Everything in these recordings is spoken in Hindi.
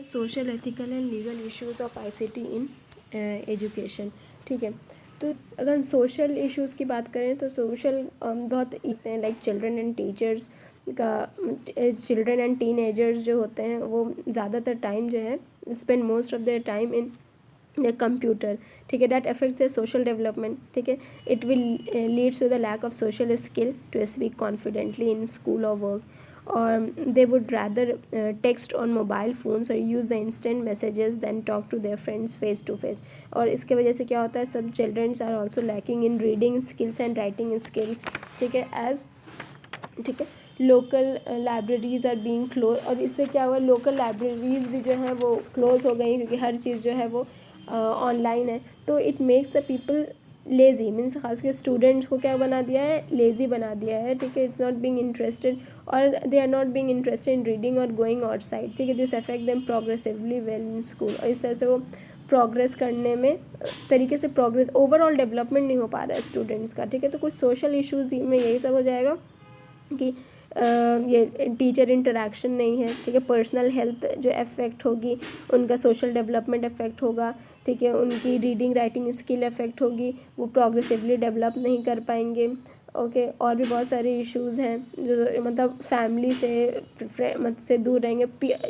Social ethical and legal issues of ICT in education. ठीक है, तो अगर सोशल इश्यूज़ की बात करें तो सोशल बहुत इतने हैं, लाइक चिल्ड्रन एंड टीचर्स का, चिल्ड्रन एंड टीनेजर्स जो होते हैं वो ज़्यादातर टाइम जो है spend most of their time in the computer. ठीक है, that affect the social development. ठीक है, it will leads to the lack of social skill to speak confidently in school और work, or they would rather text on mobile phones or use the instant messages than talk to their friends face to face। और इसके वजह से क्या होता है, सब childrens are also lacking in reading skills and writing skills. ठीक है, ठीक है, local libraries are being close, और इससे क्या हुआ, लोकल लाइब्रेरीज़ भी जो हैं वो क्लोज हो गई क्योंकि हर चीज़ जो है वो ऑनलाइन है। तो it makes the people lazy, means खास कर स्टूडेंट्स को क्या बना दिया है, लेज़ी बना दिया है। ठीक है, इट्स नॉट बीइंग इंटरेस्टेड और they are not being interested in reading और गोइंग आउटसाइड। ठीक है, this affect them progressively well in school, और इस तरह से वो प्रोग्रेस करने में तरीके से प्रोग्रेस, ओवरऑल डेवलपमेंट नहीं हो पा रहा है स्टूडेंट्स का। ठीक है, तो कुछ सोशल इश्यूज़ में यही सब हो जाएगा कि ये टीचर इंटरेक्शन नहीं है। ठीक है, पर्सनल हेल्थ जो अफेक्ट होगी, उनका सोशल डेवलपमेंट अफेक्ट होगा। ठीक है, उनकी रीडिंग राइटिंग स्किल अफेक्ट होगी, वो प्रोग्रेसिवली डेवलप नहीं कर पाएंगे। ओके, और भी बहुत सारे इश्यूज़ हैं जो मतलब फैमिली से दूर रहेंगे,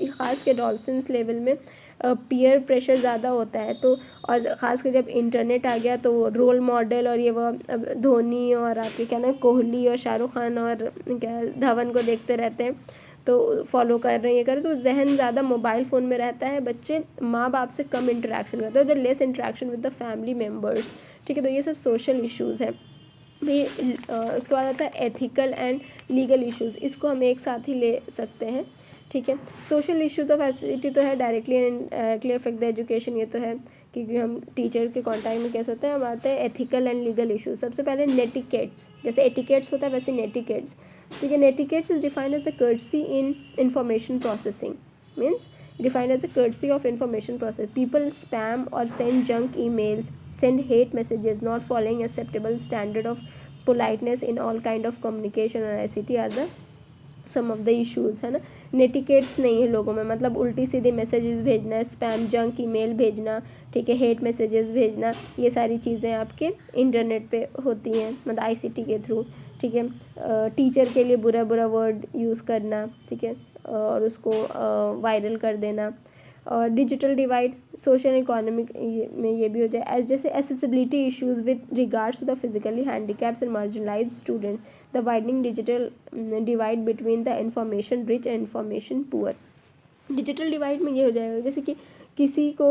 ख़ास के एडोलसेंस लेवल में पीयर प्रेशर ज़्यादा होता है। तो और ख़ास कर जब इंटरनेट आ गया तो रोल मॉडल और ये वो अब धोनी और आपके क्या ना कोहली और शाहरुख खान और क्या धवन को देखते रहते हैं, तो फॉलो कर रहे हैं, ये कर तो जहन ज़्यादा मोबाइल फ़ोन में रहता है, बच्चे माँ बाप से कम इंटरेक्शन करते हैं, the less interaction with the family members. ठीक है, तो ये सब सोशल इश्यूज़ हैं भी। उसके बाद आता है एथिकल एंड लीगल इश्यूज़, इसको हम एक साथ ही ले सकते हैं। ठीक है, सोशल इश्यूज ऑफ एसिडिटी तो है, directly and directly affect the education, ये तो है क्योंकि हम टीचर के कॉन्टैक्ट में कह सकते हैं। हम आते हैं एथिकल एंड लीगल इश्यूज। सबसे पहले नेटिकेट्स, जैसे एटिकेट्स होता है वैसे नेटिकेट्स। ठीक है, netiquettes is defined as the courtesy in information processing, means defined as a courtesy of information process. People spam or send junk emails, send hate messages, not following acceptable standard of politeness in all kind of communication and ICT are the some of the issues, है ना। नेटिकेट्स नहीं है लोगों में, मतलब उल्टी सीधे मैसेजेस भेजना, स्पैम जंक ईमेल भेजना, ठीक है, हेट मैसेजेस भेजना, ये सारी चीज़ें आपके इंटरनेट पे होती हैं, मतलब आईसीटी के थ्रू। ठीक है, टीचर के लिए बुरा बुरा वर्ड यूज़ करना, ठीक है, और उसको वायरल कर देना। और डिजिटल डिवाइड सोशल इकोनॉमिक में ये भी हो जाए, एज जैसे accessibility issues with regards to the physically handicaps and marginalised student, the widening digital divide between the information rich and information poor. Digital divide में ये हो जाएगा जैसे कि किसी को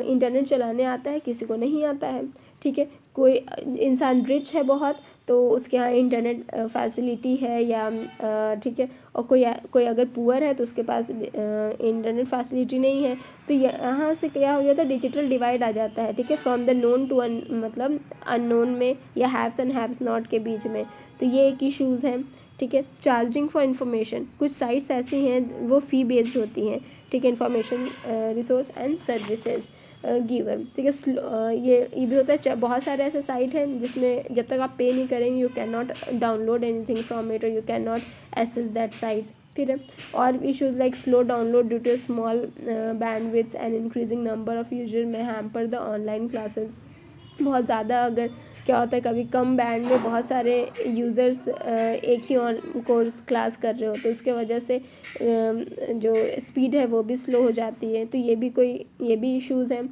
इंटरनेट चलाने आता है, किसी को नहीं आता है। ठीक है, कोई इंसान रिच है बहुत तो उसके यहाँ इंटरनेट फैसिलिटी है, या ठीक है, और कोई अगर पुअर है तो उसके पास इंटरनेट फैसिलिटी नहीं है। तो यहाँ से क्या हो जाता है, डिजिटल डिवाइड आ जाता है। ठीक है, फ्रॉम द नोन टू मतलब अननोन में, या हैव्स एंड हैव्स नॉट के बीच में। तो ये एक इशूज़ हैं। ठीक है, चार्जिंग फॉर इन्फॉर्मेशन, कुछ साइट्स ऐसी हैं वो फ़ी बेस्ड होती हैं। ठीक है, information resource and services giver. ठीक है, ये भी होता है, बहुत सारे ऐसे साइट हैं जिसमें जब तक आप पे नहीं करेंगे you can not download anything from it, और you can not access that sites. फिर और issues like slow download due to small bandwidth and increasing number of user में हैम्पर द ऑनलाइन क्लासेस। बहुत ज़्यादा अगर क्या होता है, कभी कम बैंड में बहुत सारे यूज़र्स एक ही कोर्स क्लास कर रहे हो तो उसके वजह से जो स्पीड है वो भी स्लो हो जाती है। तो ये भी इश्यूज़ हैं।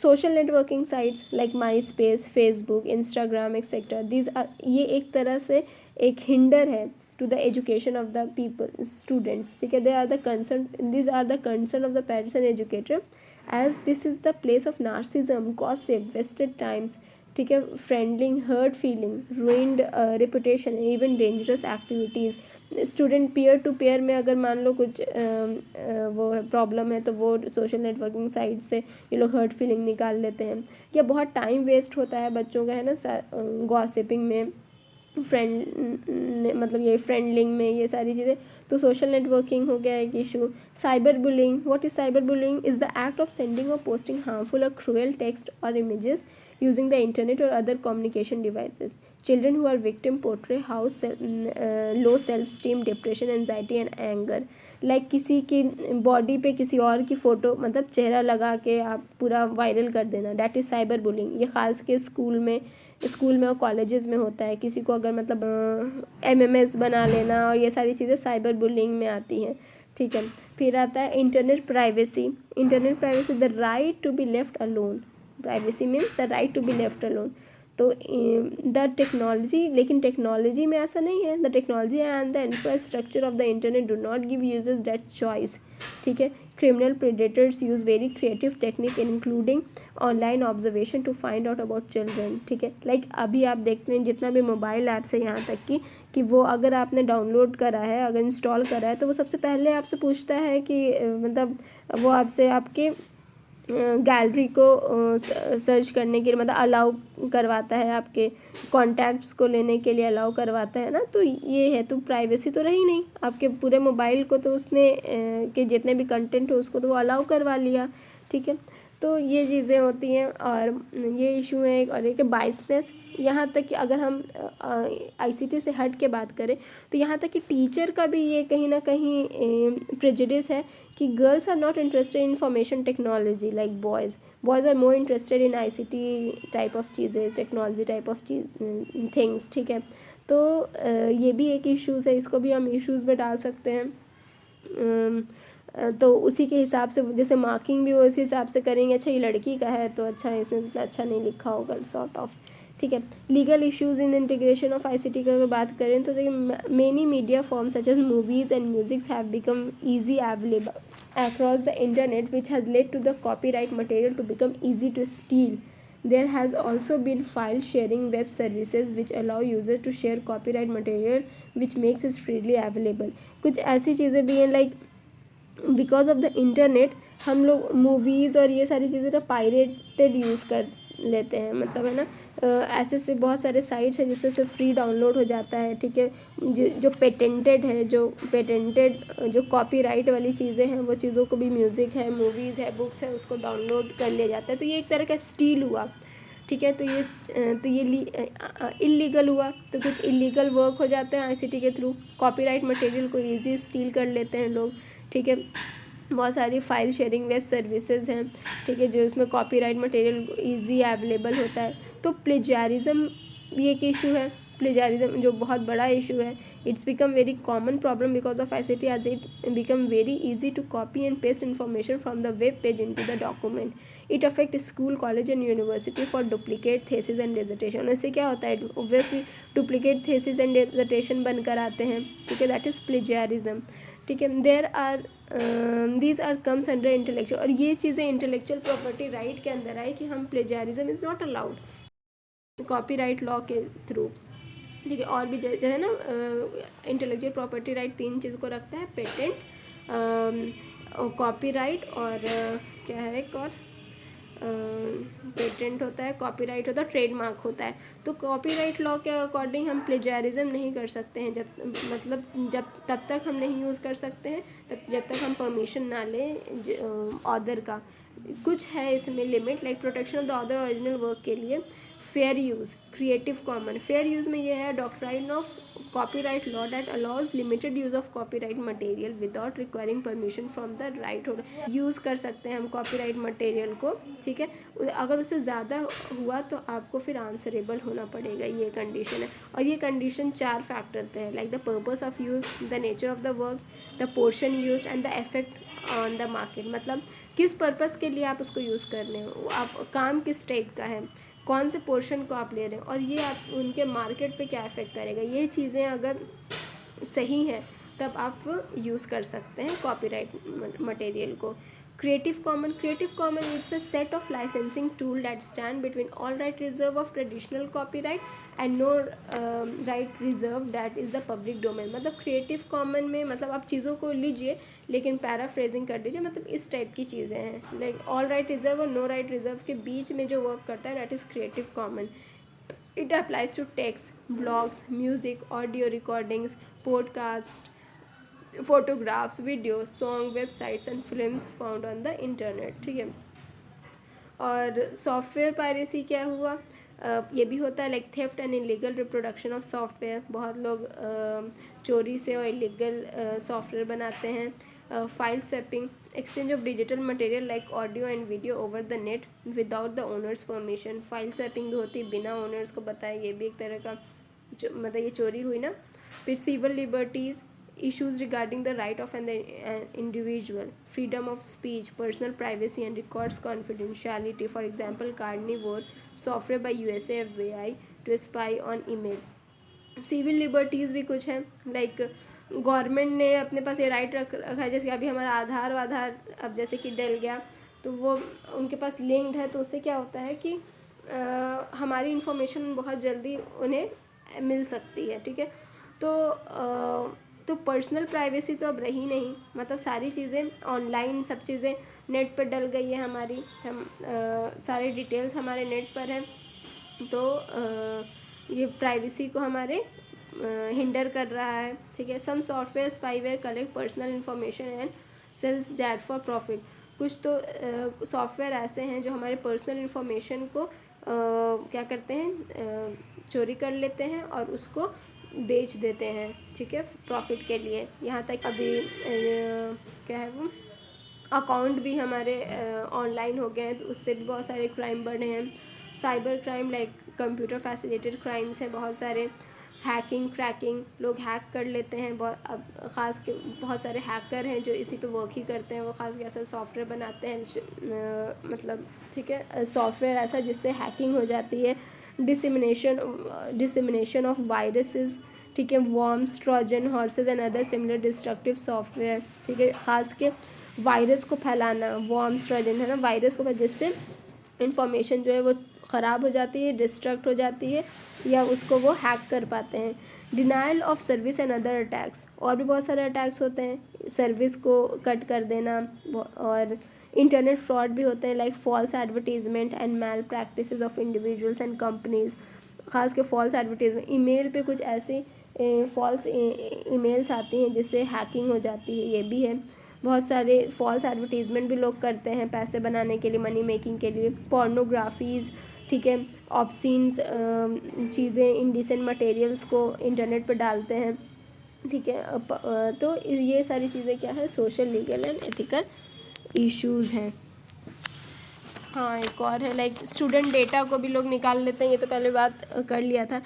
Social networking sites like MySpace, Facebook, Instagram etcetera, these are, ये एक तरह से एक हिंडर है to the education of the people students. ठीक है, they are the concern, these are the concern of the parents and educator, as this is the place of narcissism, gossip, wasted times. ठीक है, friending, hurt feeling, ruined reputation, even dangerous activities. Student peer to peer में अगर मान लो कुछ वो प्रॉब्लम है तो वो सोशल नेटवर्किंग साइट से ये लोग हर्ट फीलिंग निकाल लेते हैं, या बहुत टाइम वेस्ट होता है बच्चों का, है ना, गॉसिपिंग में, फ्रेंड मतलब ये फ्रेंड लिंक में ये सारी चीज़ें। तो सोशल नेटवर्किंग हो गया एक issue. Cyber bullying, what is cyber bullying is the act of sending और पोस्टिंग हार्मफुल और क्रूअल टेक्स्ट और इमेजेस यूजिंग द इंटरनेट और other communication devices. Children who are victim portray how low self esteem, depression, anxiety and anger. Like किसी की बॉडी पे किसी और की फ़ोटो मतलब चेहरा लगा के आप पूरा वायरल कर देना, डैट इज़ साइबर बुलिंग। ये ख़ास के स्कूल में और कॉलेजेस में होता है। किसी को अगर मतलब एमएमएस बना लेना और ये सारी चीज़ें साइबर बुलिंग में आती हैं, ठीक है। फिर आता है internet privacy. Internet privacy, the right to be left alone. Privacy means the right to be left alone. तो द टेक्नोलॉजी, लेकिन टेक्नोलॉजी में ऐसा नहीं है। The technology and the infrastructure of the internet do not give users that choice, ठीक है। Criminal predators use very creative technique including online observation to find out about children, ठीक है। लाइक अभी आप देखते हैं जितना भी मोबाइल ऐप्स है, यहाँ तक कि वो अगर आपने डाउनलोड करा है, अगर इंस्टॉल करा है, तो वो सबसे पहले आपसे पूछता है कि मतलब वो आपसे आपके गैलरी को सर्च करने के लिए मतलब अलाउ करवाता है, आपके कॉन्टैक्ट्स को लेने के लिए अलाउ करवाता है ना। तो ये है, तो प्राइवेसी तो रही नहीं। आपके पूरे मोबाइल को तो उसने के जितने भी कंटेंट हो उसको तो वो अलाउ करवा लिया, ठीक है। तो ये चीज़ें होती हैं और ये इशू है। और एक बाइसनेस, यहाँ तक कि अगर हम आईसीटी से हट के बात करें तो यहाँ तक कि टीचर का भी ये कहीं ना कहीं प्रेजुडिस है कि girls are not interested in information technology like boys are more interested in ICT type of चीज़ें, टेक्नोलॉजी टाइप ऑफ थिंग्स, ठीक है। तो ये भी एक इश्यूज़ है, इसको भी हम इश्यूज़ में डाल सकते हैं। तो उसी के हिसाब से जैसे मार्किंग भी वो इसी हिसाब से करेंगे। अच्छा ये लड़की का है तो अच्छा इसने इतना अच्छा नहीं लिखा होगा, सॉर्ट ऑफ, ठीक है। Legal issues in integration of ICT की अगर बात करें तो देखिए many media forms such as movies and musics have become easy available across the internet, which has led to the copyright material to become easy to steal. There has also been file sharing web services which allow users to share copyright material which makes it freely available. कुछ ऐसी चीज़ें भी हैं like because of the internet हम लोग मूवीज़ और ये सारी चीज़ें ना पायरेटेड यूज़ कर लेते हैं, मतलब है ना। ऐसे से बहुत सारे साइट्स हैं जिससे से फ्री डाउनलोड हो जाता है, ठीक है। जो पेटेंटेड है, जो कॉपीराइट वाली चीज़ें हैं वो चीज़ों को भी, म्यूज़िक है, मूवीज़ है, बुक्स है, उसको डाउनलोड कर लिया जाता है। तो ये एक तरह का स्टील हुआ, ठीक है। तो ये इलीगल हुआ। तो कुछ इलीगल वर्क हो जाते हैं आईसीटी के थ्रू। कॉपीराइट मटेरियल को ईजी स्टील कर लेते हैं लोग, ठीक है। बहुत सारी फाइल शेयरिंग वेब सर्विसेज हैं, ठीक है, जो इसमें कॉपीराइट मटेरियल इजी अवेलेबल होता है। तो प्लेजारिज्म भी एक इशू है। प्लेजारिज्म जो बहुत बड़ा इशू है, it's become very common problem because of ICT as it become very easy to copy and paste information from the web page into the document. It affect school, college and university for duplicate thesis and dissertation. इससे क्या होता है, obviously duplicate thesis and dissertation बनकर आते हैं, ठीक है। दैट इज़ प्लेजारिज्म, ठीक है। There are these are comes under intellectual, और ये चीज़ें इंटेलेक्चुअल प्रॉपर्टी राइट के अंदर आए कि हम plagiarism is not allowed copyright law के थ्रू, ठीक है। और भी जैसे ना इंटेलेक्चुअल प्रॉपर्टी राइट 3 चीज़ को रखता है, पेटेंट, कॉपीराइट और क्या है एक और, पेटेंट होता है, कॉपीराइट होता है, ट्रेडमार्क होता है। तो कॉपीराइट लॉ के अकॉर्डिंग हम प्लेजारिज्म नहीं कर सकते हैं, जब तब तक हम नहीं यूज़ कर सकते हैं जब तक हम परमिशन ना लें ऑथर का। कुछ है इसमें limit, like protection of the author original work के लिए fair use, creative common. Fair use में ये है doctrine of copyright law that allows limited use of copyright material without requiring permission from the right holder. Use कर सकते हैं हम कॉपीराइट मटेरियल को, ठीक है। अगर उससे ज़्यादा हुआ तो आपको फिर आंसरेबल होना पड़ेगा, ये कंडीशन है। और ये कंडीशन 4 फैक्टर पे है, like the purpose of use, the nature of the work, the portion use and the effect on the market. मतलब किस पर्पस के लिए आप उसको यूज़ कर रहे हो, आप काम किस टाइप का है, कौन से पोर्शन को आप ले रहे हैं, और ये आप उनके मार्केट पे क्या इफ़ेक्ट करेगा। ये चीज़ें अगर सही हैं तब आप यूज़ कर सकते हैं कॉपीराइट मटेरियल को। Creative common it's a set of licensing tool that stand between all right reserve of traditional copyright and no right reserve that is the public domain. मतलब क्रिएटिव कॉमन में मतलब आप चीज़ों को लीजिए लेकिन पैराफ्रेजिंग कर दीजिए, मतलब इस टाइप की चीज़ें हैं। लाइक ऑल राइट रिजर्व और नो राइट रिजर्व के बीच में जो वर्क करता है that is creative common. It applies to text, blogs, music, audio recordings, podcasts, photographs, videos, song, websites and films found on the internet. ठीक है. और सॉफ्टवेयर पायरेसी क्या हुआ, ये भी होता है like theft and illegal reproduction of software. बहुत लोग चोरी से और इलीगल सॉफ्टवेयर बनाते हैं. File swapping, exchange of digital material like audio and video over the net without the owners permission. File swapping भी होती है बिना ओनर्स को बताए, ये भी एक तरह का मतलब ये चोरी हुई ना. फिर civil liberties, issues regarding the right of an individual, freedom of speech, personal privacy and records confidentiality. For example, Carnivore software by USA FBI to spy on email. Civil liberties भी कुछ हैं लाइक गवर्नमेंट ने अपने पास ये राइट रखा है, जैसे अभी हमारा आधार अब जैसे कि डल गया तो वो उनके पास लिंक्ड है, तो उससे क्या होता है कि हमारी इन्फॉर्मेशन बहुत जल्दी उन्हें मिल सकती है. ठीक है. तो पर्सनल प्राइवेसी तो अब रही नहीं, मतलब सारी चीज़ें ऑनलाइन, सब चीज़ें नेट पर डल गई है हमारी, हम सारे डिटेल्स हमारे नेट पर हैं. तो ये प्राइवेसी को हमारे हिंडर कर रहा है. ठीक है. Some software spyware collect personal information and sells that for profit. कुछ तो सॉफ्टवेयर ऐसे हैं जो हमारे पर्सनल इन्फॉर्मेशन को क्या करते हैं, चोरी कर लेते हैं और उसको बेच देते हैं. ठीक है, प्रॉफिट के लिए. यहाँ तक अभी क्या है वो अकाउंट भी हमारे ऑनलाइन हो गए हैं, तो उससे भी बहुत सारे क्राइम बढ़े हैं. Cyber crime like computer facilitated crimes हैं बहुत सारे. हैकिंग, क्रैकिंग, लोग हैक कर लेते हैं. अब ख़ास के बहुत सारे हैकर हैं जो इसी पे वर्क ही करते हैं. वो ख़ास के ऐसा सॉफ्टवेयर बनाते हैं मतलब ठीक है, सॉफ्टवेयर ऐसा जिससे हैकिंग हो जाती है. Dissemination of viruses. ठीक है. Worms, Trojan horses and other similar destructive software. ठीक है. ख़ास के वायरस को फैलाना, वॉर्म्स, ट्रोजन है ना, वायरस को, जिससे इंफॉर्मेशन जो है वो ख़राब हो जाती है, डिस्ट्रक्ट हो जाती है या उसको वो हैक कर पाते हैं. Denial of service and other attacks, और भी बहुत सारे अटैक्स होते हैं. सर्विस को कट कर देना. और इंटरनेट फ्रॉड भी होते हैं like false advertisement and malpractices of individuals and companies. ख़ास के फॉल्स एडवर्टीजमेंट, ईमेल पे कुछ ऐसी फॉल्स ईमेल्स आती हैं जिससे हैकिंग हो जाती है, ये भी है. बहुत सारे फॉल्स एडवर्टीजमेंट भी लोग करते हैं पैसे बनाने के लिए, मनी मेकिंग के लिए. पोर्नोग्राफीज़. ठीक है. ऑब्सीन्स चीज़ें, इंडिसेंट मटेरियल्स को इंटरनेट पर डालते हैं. ठीक है. तो ये सारी चीज़ें क्या है, social, legal and ethical issues हैं. हाँ, एक और है लाइक स्टूडेंट डेटा को भी लोग निकाल लेते हैं, ये तो पहले बात कर लिया था.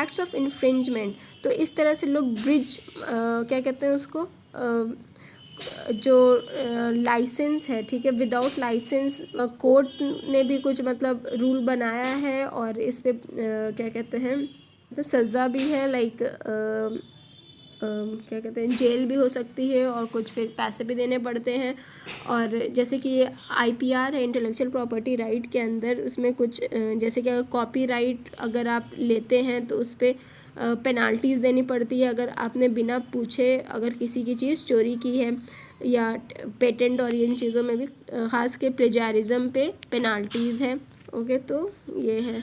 एक्ट्स ऑफ इन्फ्रिंजमेंट, तो इस तरह से लोग ब्रिज क्या कहते हैं उसको, जो लाइसेंस है, ठीक है, विदाउट लाइसेंस. कोर्ट ने भी कुछ मतलब रूल बनाया है और इस पे क्या कहते हैं, तो सज़ा भी है लाइक क्या कहते हैं, जेल भी हो सकती है और कुछ फिर पैसे भी देने पड़ते हैं. और जैसे कि ये IPR है, इंटेलेक्चुअल प्रॉपर्टी राइट के अंदर, उसमें कुछ जैसे कि कॉपीराइट अगर आप लेते हैं तो उस पर पेनाल्टीज़ देनी पड़ती है अगर आपने बिना पूछे अगर किसी की चीज़ चोरी की है, या पेटेंट और इन चीज़ों में भी ख़ास के प्लेजारिज्म पे पेनाल्टीज़ हैं. ओके, तो ये है.